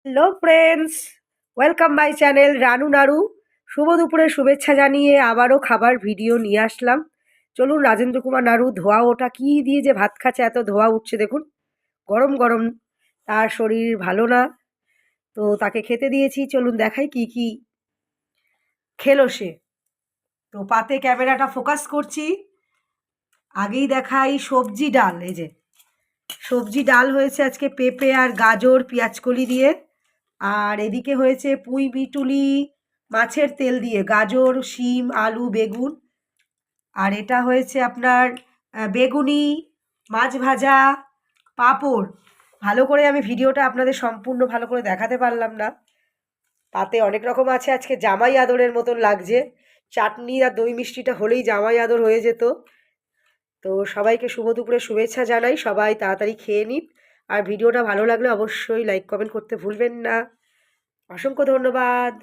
Hello friends, welcome my channel Ranu নাড়ু। শুভ দুপুরের শুভেচ্ছা জানিয়ে আবারও খাবার ভিডিও নিয়ে আসলাম। চলুন, রাজেন্দ্র কুমার নাড়ু ধোয়া ওটা কি দিয়ে যে ভাত খাচ্ছে, এত ধোয়া উঠছে দেখুন, গরম গরম। তার শরীর ভালো না, তো তাকে খেতে দিয়েছি। চলুন দেখাই কি কি খেলো সে। তো পাতে ক্যামেরাটা ফোকাস করছি। আগেই দেখাই সবজি ডাল। এই যে সবজি ডাল হয়েছে আজকে, পেঁপে আর গাজর পেঁয়াজকলি দিয়ে। আর এদিকে হয়েছে পুঁই বিটুলি মাছের তেল দিয়ে, গাজর শিম আলু বেগুন। আর এটা হয়েছে আপনার বেগুনি মাছ ভাজা, পাঁপড়। ভালো করে আমি ভিডিওটা আপনাদের সম্পূর্ণ ভালো করে দেখাতে পারলাম না, তাতে অনেক রকম আছে। আজকে জামাই আদরের মতন লাগছে, চাটনি আর দই মিষ্টিটা হলেই জামাই আদর হয়ে যেত। তো সবাইকে শুভ দুপুরের শুভেচ্ছা জানাই, সবাই তাড়াতাড়ি খেয়ে নিন। আর ভিডিওটা ভালো লাগলে অবশ্যই লাইক কমেন্ট করতে ভুলবেন না। অসংখ্য ধন্যবাদ।